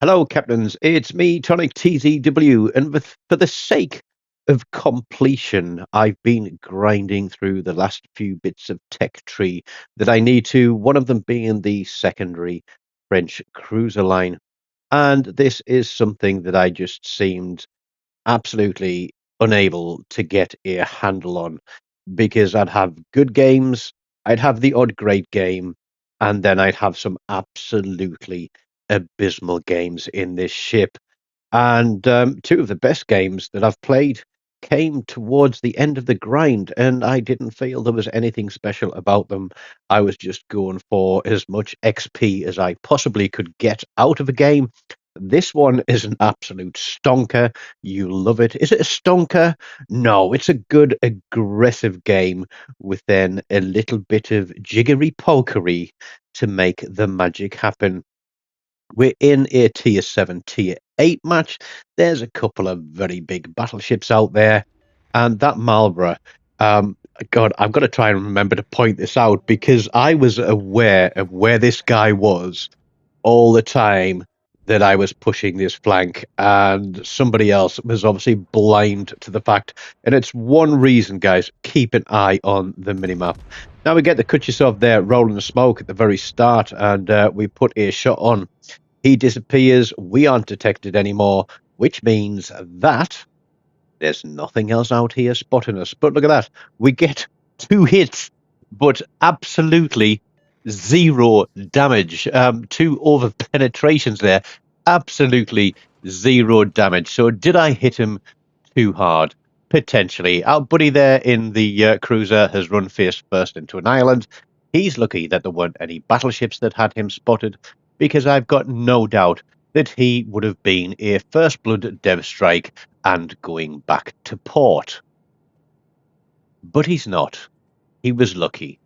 Hello, Captains. It's me, TONIK TZW, and for the sake of completion, I've been grinding through the last few bits of tech tree that I need to, one of them being the secondary French cruiser line. And this is something that I just seemed absolutely unable to get a handle on because I'd have good games, I'd have the odd great game, and then I'd have some absolutely abysmal games in this ship. And two of the best games that I've played came towards the end of the grind, and I didn't feel there was anything special about them. I was just going for as much XP as I possibly could get out of a game. This one is an absolute stonker. You love it. Is it a stonker? No, it's a good, aggressive game with then a little bit of jiggery pokery to make the magic happen. We're in a tier 7, tier 8 match. There's a couple of very big battleships out there. And that Marlborough, um, God, I've got to try and remember to point this out because I was aware of where this guy was all the time that I was pushing this flank, and somebody else was obviously blind to the fact. And it's one reason, guys, keep an eye on the minimap. Now we get the Kutchesov there rolling the smoke at the very start, and we put a shot on. He disappears. We aren't detected anymore, which means that there's nothing else out here spotting us. But look at that. We get 2 hits, but absolutely zero damage. Two over penetrations there. Absolutely zero damage. So did I hit him too hard? Potentially. Our buddy there in the cruiser has run face first into an island. He's lucky that there weren't any battleships that had him spotted, because I've got no doubt that he would have been a first blood dev strike and going back to port. But he's not. He was lucky.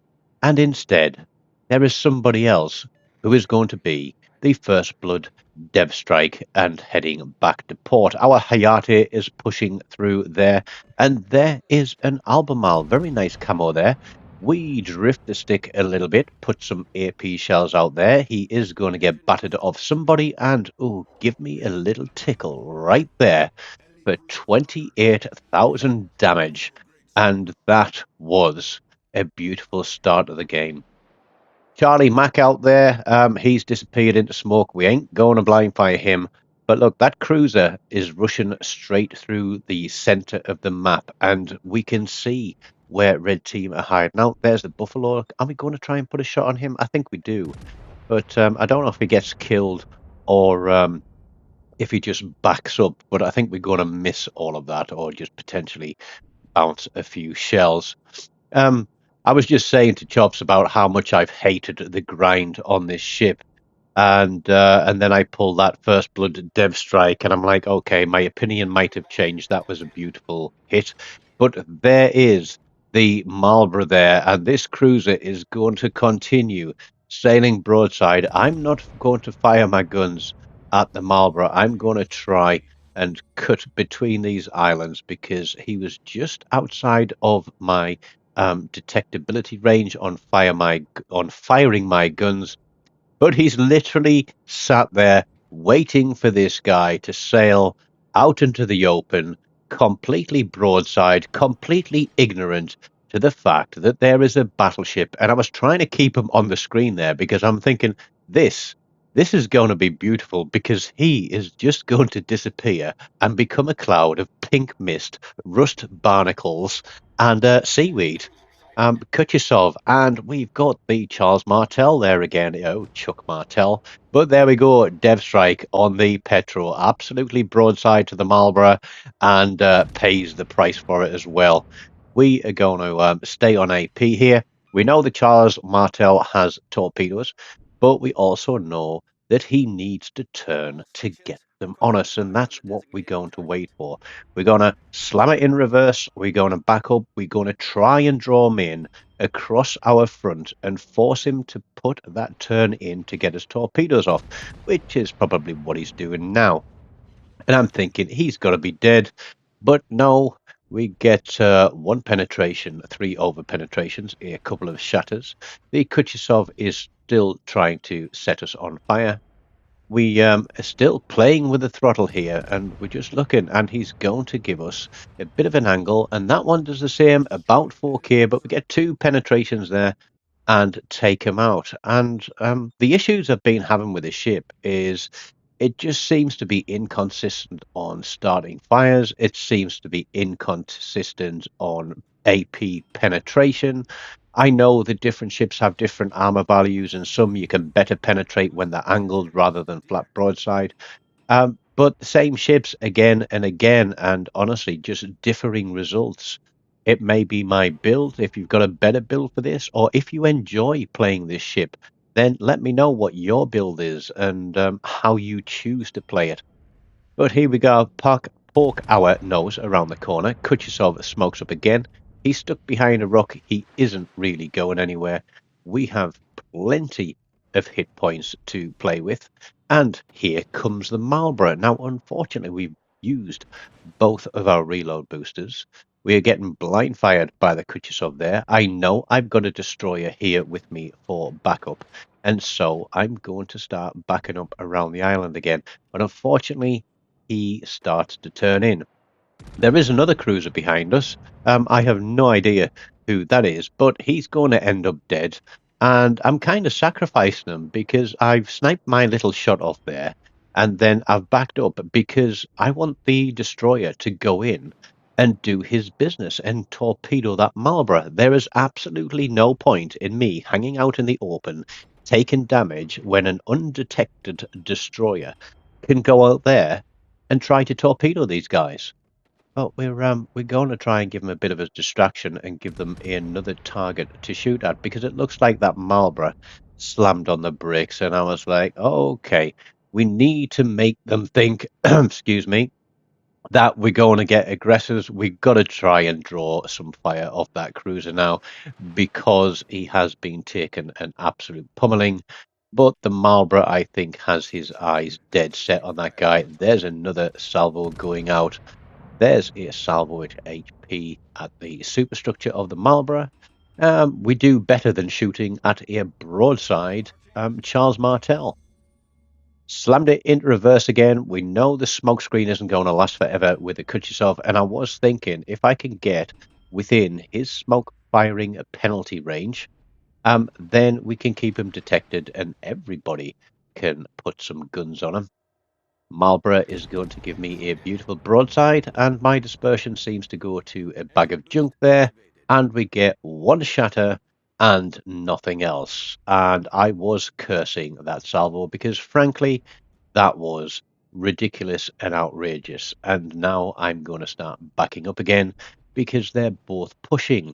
And instead, there is somebody else who is going to be the first blood dev strike and heading back to port. Our Hayate is pushing through there, and there is an Albemarle. Very nice camo there. We drift the stick a little bit, put some AP shells out there. He is going to get battered off somebody, and oh, give me a little tickle right there for 28,000 damage. And that was a beautiful start of the game. Charlie Mack out there, he's disappeared into smoke. We ain't going to blind fire him. But look, that cruiser is rushing straight through the center of the map, and we can see where red team are hiding out. There's the Buffalo. Are we going to try and put a shot on him? I think we do. But I don't know if he gets killed or if he just backs up. But I think we're going to miss all of that, or just potentially bounce a few shells. I was just saying to Chops about how much I've hated the grind on this ship, and then I pulled that first blood dev strike, and I'm like, okay, my opinion might have changed. That was a beautiful hit, but there is the Marlborough there, and this cruiser is going to continue sailing broadside. I'm not going to fire my guns at the Marlborough. I'm going to try and cut between these islands because he was just outside of my detectability range on firing my guns, but he's literally sat there waiting for this guy to sail out into the open, completely broadside, completely ignorant to the fact that there is a battleship. And I was trying to keep him on the screen there because I'm thinking this is going to be beautiful because he is just going to disappear and become a cloud of pink mist, rust barnacles, and seaweed. Kutchesov, and we've got the Charles Martel there again. Oh, Chuck Martel. But there we go, Dev Strike on the Petro. Absolutely broadside to the Marlborough and pays the price for it as well. We are going to stay on AP here. We know the Charles Martel has torpedoes, but we also know that he needs to turn to get them on us, and that's what we're going to wait for. We're going to slam it in reverse, we're going to back up, we're going to try and draw him in across our front and force him to put that turn in to get his torpedoes off, which is probably what he's doing now. And I'm thinking he's got to be dead, but no, we get one penetration, 3 over penetrations, a couple of shatters. The Kutchesov is still trying to set us on fire. We are still playing with the throttle here, and we're just looking, and he's going to give us a bit of an angle, and that one does the same, about 4K, but we get two penetrations there and take him out. And the issues I've been having with this ship is it just seems to be inconsistent on starting fires. It seems to be inconsistent on AP penetration. I know that different ships have different armor values, and some you can better penetrate when they're angled rather than flat broadside. But the same ships again and again, and honestly, just differing results. It may be my build, if you've got a better build for this, or if you enjoy playing this ship, then let me know what your build is and how you choose to play it. But here we go. Pork our nose around the corner. Kucherov smokes up again. He's stuck behind a rock. He isn't really going anywhere. We have plenty of hit points to play with. And here comes the Marlborough. Now, unfortunately, we've used both of our reload boosters. We are getting blind fired by the Kucherov there. I know I've got a destroyer here with me for backup. And so I'm going to start backing up around the island again. But unfortunately, he starts to turn in. There is another cruiser behind us. I have no idea who that is, but he's going to end up dead. And I'm kind of sacrificing him because I've sniped my little shot off there, and then I've backed up because I want the destroyer to go in and do his business and torpedo that Marlborough. There is absolutely no point in me hanging out in the open, taking damage when an undetected destroyer can go out there and try to torpedo these guys. Well, we're going to try and give them a bit of a distraction and give them another target to shoot at because it looks like that Marlborough slammed on the brakes, and I was like, okay, we need to make them think, excuse me, that we're going to get aggressors. We've got to try and draw some fire off that cruiser now because he has been taken an absolute pummeling. But the Marlborough, I think, has his eyes dead set on that guy. There's another salvo going out. There's a salvo at HP at the superstructure of the Marlborough. We do better than shooting at a broadside Charles Martel. Slammed it into reverse again. We know the smoke screen isn't going to last forever with the Kucherov, and I was thinking if I can get within his smoke firing penalty range, then we can keep him detected and everybody can put some guns on him. Marlborough is going to give me a beautiful broadside, and my dispersion seems to go to a bag of junk there, and we get one shatter and nothing else. And I was cursing that salvo because, frankly, that was ridiculous and outrageous. And now I'm going to start backing up again because they're both pushing.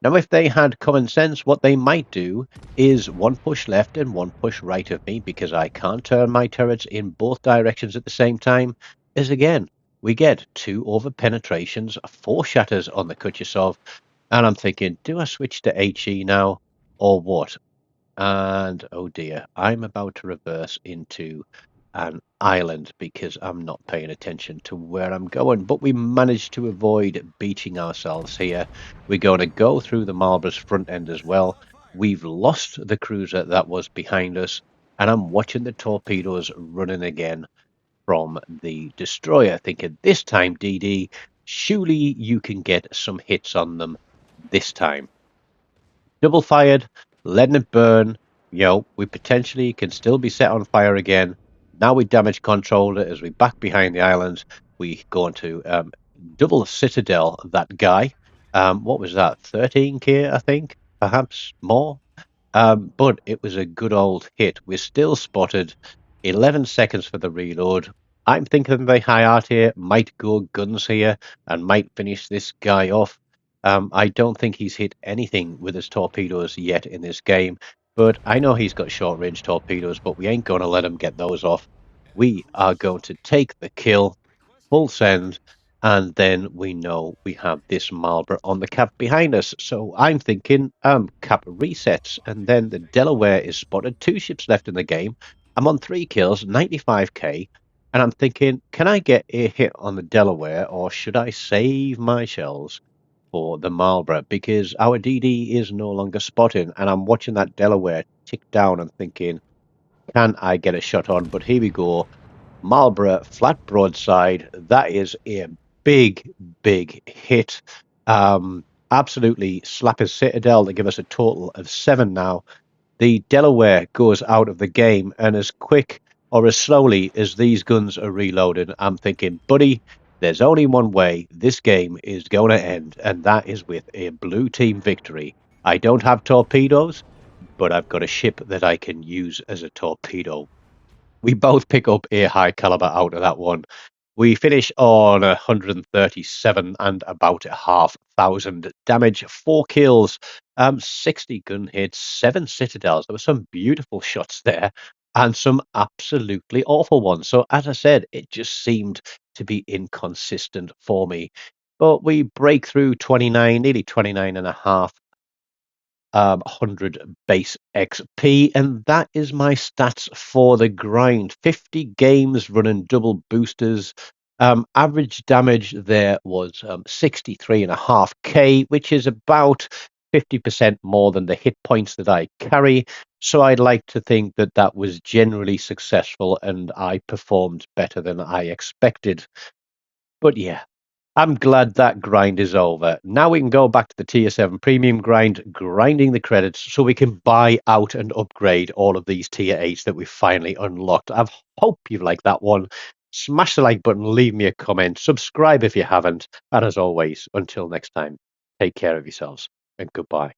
Now, if they had common sense, what they might do is one push left and one push right of me because I can't turn my turrets in both directions at the same time. Is again, we get two over penetrations, four shatters on the Kucherov, and I'm thinking, do I switch to HE now or what? And oh dear, I'm about to reverse into an island because I'm not paying attention to where I'm going. But we managed to avoid beaching ourselves here. We're going to go through the Marlborough's front end as well. We've lost the cruiser that was behind us, and I'm watching the torpedoes running again from the destroyer, thinking this time, DD, surely you can get some hits on them this time. Double fired, letting it burn. We potentially can still be set on fire again. Now we damage controlled it as we back behind the island. We go into double citadel that guy. What was that? 13K, I think, perhaps more. But it was a good old hit. We're still spotted. 11 seconds for the reload. I'm thinking the high art here might go guns here and might finish this guy off. I don't think he's hit anything with his torpedoes yet in this game, but I know he's got short range torpedoes, but we ain't going to let him get those off. We are going to take the kill, full send, and then we know we have this Marlborough on the cap behind us. So I'm thinking cap resets, and then the Delaware is spotted. Two ships left in the game. I'm on 3 kills, 95k, and I'm thinking, can I get a hit on the Delaware, or should I save my shells for the Marlborough? Because our DD is no longer spotting, and I'm watching that Delaware tick down and thinking, can I get a shot on? But here we go. Marlborough flat broadside. That is a big, big hit. Absolutely slap his Citadel to give us a total of 7 now. The Delaware goes out of the game, and as quick or as slowly as these guns are reloaded, I'm thinking, buddy, there's only one way this game is going to end, and that is with a blue team victory. I don't have torpedoes, but I've got a ship that I can use as a torpedo. We both pick up a high caliber out of that one. We finish on 137 and about a half thousand damage, 4 kills, 60 gun hits, 7 citadels. There were some beautiful shots there and some absolutely awful ones. So, as I said, it just seemed to be inconsistent for me. But we break through 29, nearly 29 and a half 100 base XP, and that is my stats for the grind. 50 games running double boosters. Average damage there was 63.5k, which is about 50% more than the hit points that I carry. So I'd like to think that that was generally successful and I performed better than I expected. But yeah, I'm glad that grind is over. Now we can go back to the Tier 7 Premium grind, grinding the credits so we can buy out and upgrade all of these Tier 8s that we've finally unlocked. I hope you've liked that one. Smash the like button, leave me a comment, subscribe if you haven't, and as always, until next time, take care of yourselves, and goodbye.